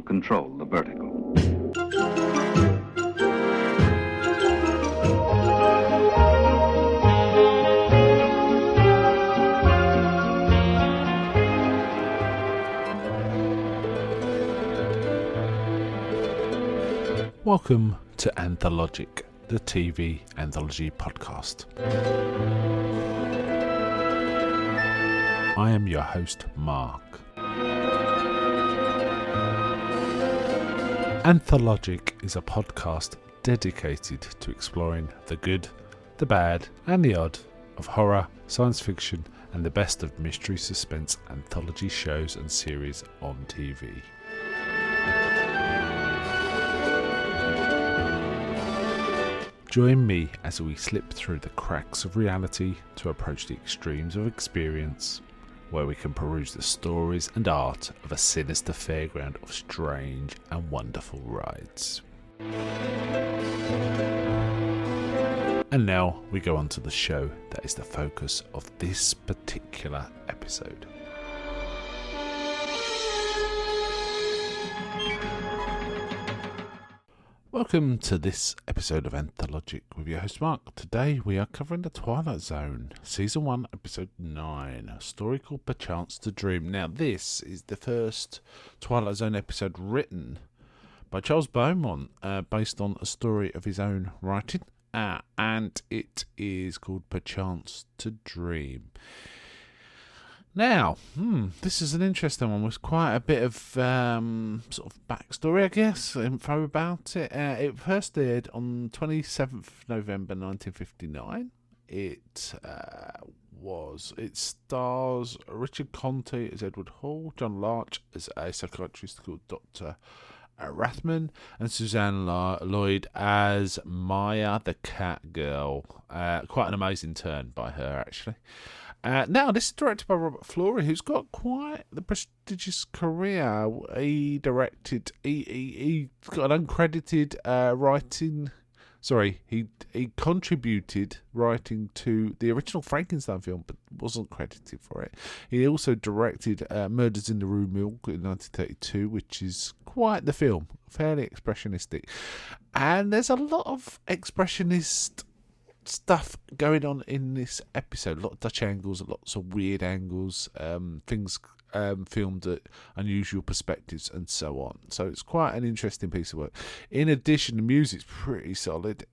control the vertigo. Welcome to Anthologic, the TV anthology podcast. I am your host, Mark. Anthologic is a podcast dedicated to exploring the good, the bad, and the odd of horror, science fiction, and the best of mystery suspense anthology shows and series on TV. Join me as we slip through the cracks of reality to approach the extremes of experience, where we can peruse the stories and art of a sinister fairground of strange and wonderful rides. And now we go on to the show that is the focus of this particular episode. Welcome to this episode of Anthologic with your host Mark. Today we are covering the Twilight Zone, Season 1, Episode 9, a story called Perchance to Dream. Now this is the first Twilight Zone episode written by Charles Beaumont, based on a story of his own writing, and it is called Perchance to Dream. Now, this is an interesting one with quite a bit of sort of backstory, I guess, info about it. It first aired on 27th November 1959. It stars Richard Conte as Edward Hall, John Larch as a psychiatrist called Dr. Rathman, and Suzanne Lloyd as Maya the Cat Girl. Quite an amazing turn by her, actually. Now, this is directed by Robert Florey, who's got quite the prestigious career. He got an uncredited writing. Sorry, he contributed writing to the original Frankenstein film, but wasn't credited for it. He also directed Murders in the Rue Milk in 1932, which is quite the film, fairly expressionistic. And there's a lot of expressionist stuff going on in this episode. A lot of Dutch angles, lots of weird angles, things filmed at unusual perspectives and so on. So it's quite an interesting piece of work. In addition, the music's pretty solid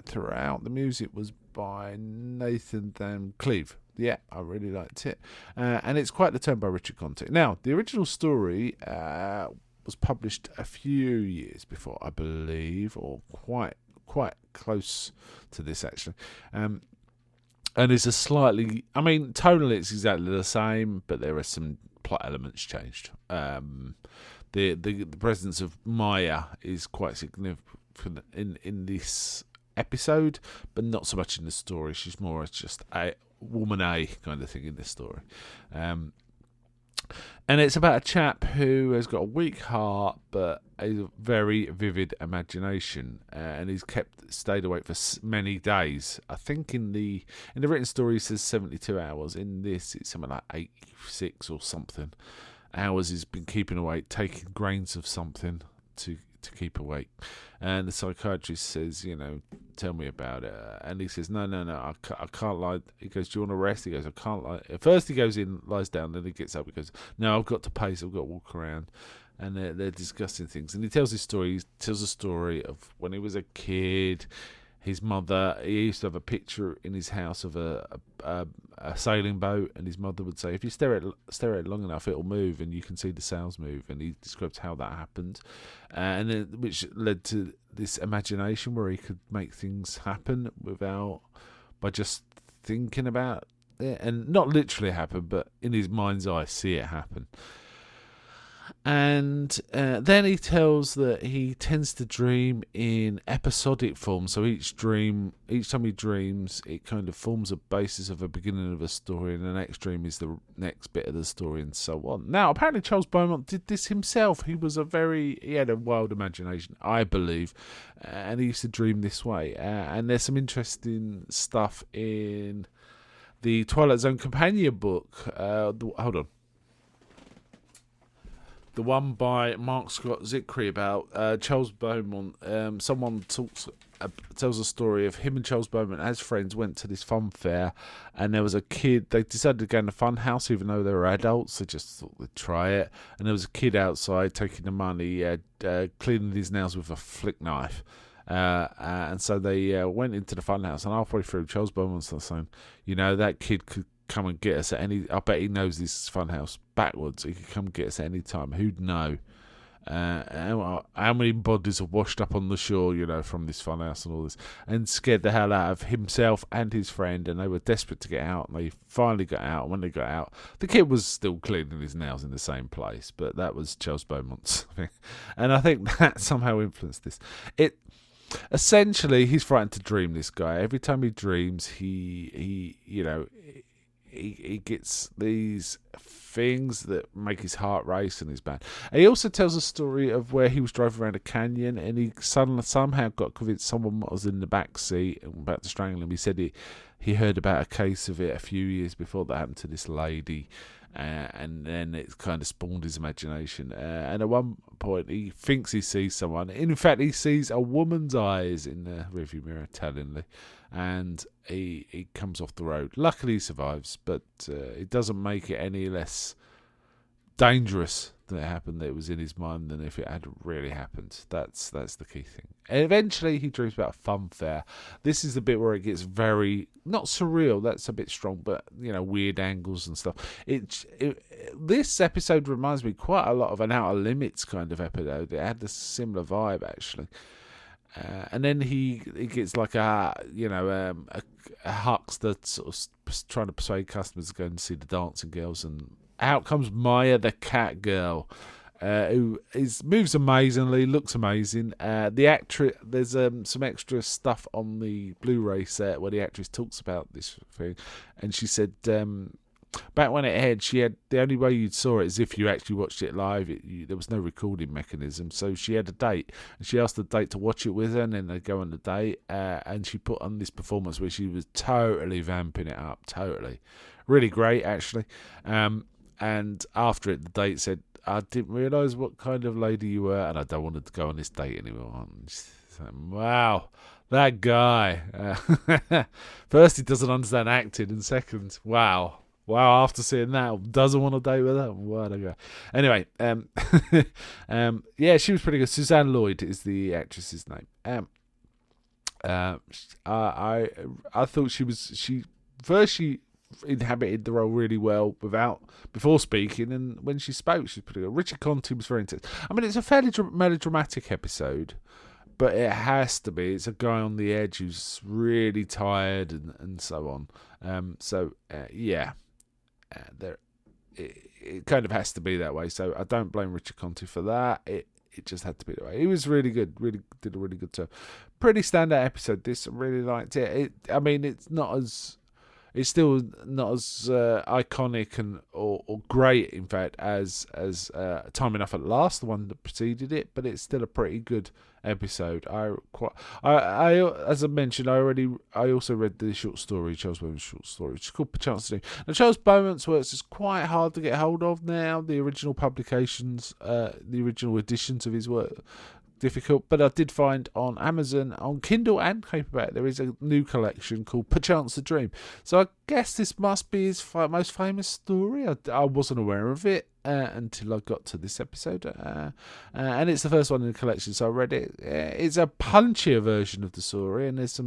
throughout. The music was by Nathan Van Cleve. Yeah, I really liked it. And it's quite the turn by Richard Conte. Now, the original story was published a few years before, I believe, or quite close to this, actually. And it's a slightly, tonally it's exactly the same, but there are some plot elements changed. The presence of Maya is quite significant in this episode, but not so much in the story. She's more as just a woman A kind of thing in this story. And it's about a chap who has got a weak heart but a very vivid imagination, and he's stayed awake for many days. I think in the written story it says 72 hours. In this it's something like 86 or something hours he's been keeping awake, taking grains of something to keep awake. And the psychiatrist says, tell me about it. And he says, no, I can't lie. He goes, do you want to rest? He goes, I can't lie. At first he goes in, lies down, then he gets up. He goes, no, I've got to pace, I've got to walk around. And they're discussing things. And he tells his story. He tells a story of when he was a kid. His mother, he used to have a picture in his house of a sailing boat, and his mother would say, if you stare at it long enough, it'll move, and you can see the sails move. And he describes how that happened, and then which led to this imagination where he could make things happen by just thinking about it, and not literally happen, but in his mind's eye, see it happen. And then he tells that he tends to dream in episodic form. So each time he dreams, it kind of forms a basis of a beginning of a story, and the next dream is the next bit of the story, and so on. Now, apparently Charles Beaumont did this himself. He had a wild imagination, I believe, and he used to dream this way. And there's some interesting stuff in the Twilight Zone companion book. Hold on. the one by Mark Scott Zickery about Charles Beaumont. Someone tells a story of him and Charles Beaumont as friends went to this fun fair, and there was a kid. They decided to go in the fun house even though they were adults. They just thought they'd try it, and there was a kid outside taking the money, cleaning his nails with a flick knife. And so they went into the funhouse, and halfway through, Charles Beaumont started saying, that kid could come and get us at any... I bet he knows this funhouse backwards. He could come get us at any time. Who'd know? How many bodies are washed up on the shore, from this funhouse and all this, and scared the hell out of himself and his friend, and they were desperate to get out, and they finally got out. And when they got out, the kid was still cleaning his nails in the same place, but that was Charles Beaumont's thing. And I think that somehow influenced this. Essentially, he's frightened to dream, this guy. Every time he dreams, he gets these things that make his heart race, and is bad. And he also tells a story of where he was driving around a canyon, and he somehow got convinced someone was in the back seat and about to strangle him. He said he heard about a case of it a few years before that happened to this lady. And then it kind of spawned his imagination. And at one point, he thinks he sees someone. In fact, he sees a woman's eyes in the rearview mirror, tellingly. And he comes off the road. Luckily, he survives, but it doesn't make it any less dangerous that it happened, that it was in his mind, than if it had really happened. That's the key thing. And eventually he dreams about a fun fair. This is the bit where it gets very, not surreal, that's a bit strong, but weird angles and stuff. This episode reminds me quite a lot of an Outer Limits kind of episode. It had a similar vibe, actually. And then he gets like a huckster sort of trying to persuade customers to go and see the dancing girls, and out comes Maya the cat girl, who moves amazingly, looks amazing. The actress, there's some extra stuff on the Blu-ray set where the actress talks about this thing, and she said back when it aired, she had the only way you saw it is if you actually watched it live. There was no recording mechanism, so she had a date, and she asked the date to watch it with her, and then they go on the date, and she put on this performance where she was totally vamping it up, totally, really great actually. And after it, the date said, "I didn't realise what kind of lady you were, and I don't want to go on this date anymore." Wow, that guy. First, he doesn't understand acting, and second, wow, after seeing that, doesn't want to date with her. What a guy. Anyway, yeah, she was pretty good. Suzanne Lloyd is the actress's name. I thought she inhabited the role really well before speaking, and when she spoke, she's pretty good. Richard Conte was very intense. I mean, it's a fairly melodramatic episode, but it has to be. It's a guy on the edge who's really tired and so on. It kind of has to be that way. So I don't blame Richard Conte for that. It just had to be that way. He was really good. Really did a really good job. Pretty standout episode. This, I really liked it. It's still not as iconic or great, in fact, as Time Enough at Last, the one that preceded it, but it's still a pretty good episode. As I mentioned, I also read the short story, Charles Beaumont's short story, which is called Perchance. Now, Charles Beaumont's works is quite hard to get hold of now. The original publications, the original editions of his work, difficult, but I did find on Amazon, on Kindle and paperback, there is a new collection called Perchance the Dream. So I guess this must be his most famous story. I wasn't aware of it until I got to this episode, and it's the first one in the collection, so I read it. It's a punchier version of the story, and there's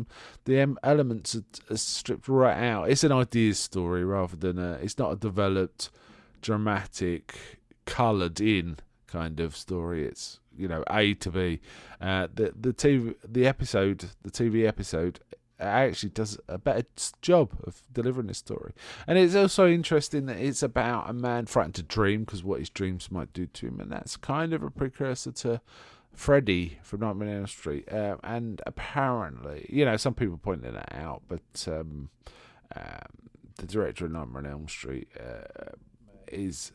the elements are stripped right out. It's an ideas story rather than it's not a developed, dramatic, coloured in kind of story. It's A to B. The TV episode actually does a better job of delivering this story, and it's also interesting that it's about a man frightened to dream because what his dreams might do to him, and that's kind of a precursor to Freddy from Nightmare on Elm Street. And apparently, some people pointed that out, but the director of Nightmare on Elm Street has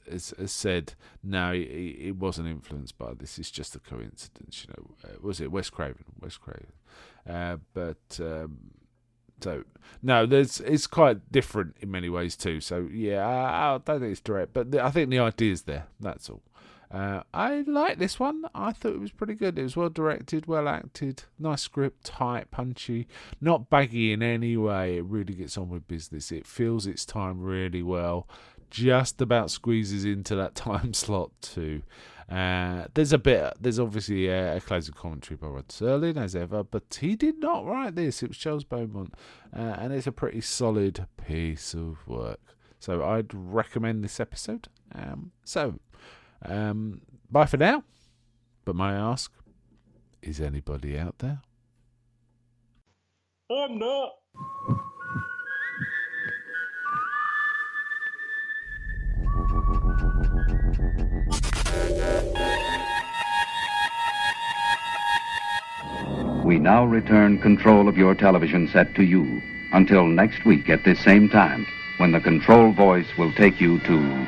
said no, he wasn't influenced by this. It's just a coincidence. Was it Wes Craven? So no, it's quite different in many ways too. So yeah, I don't think it's direct, but I think the idea's there. That's all. I like this one. I thought it was pretty good. It was well directed, well acted, nice script, tight, punchy, not baggy in any way. It really gets on with business. It fills its time really well. Just about squeezes into that time slot too. There's obviously a closing commentary by Rod Serling as ever, but he did not write this. It was Charles Beaumont, and it's a pretty solid piece of work. So I'd recommend this episode. Bye for now. But may I ask, is anybody out there? I'm not. We now return control of your television set to you until next week at this same time, when the control voice will take you to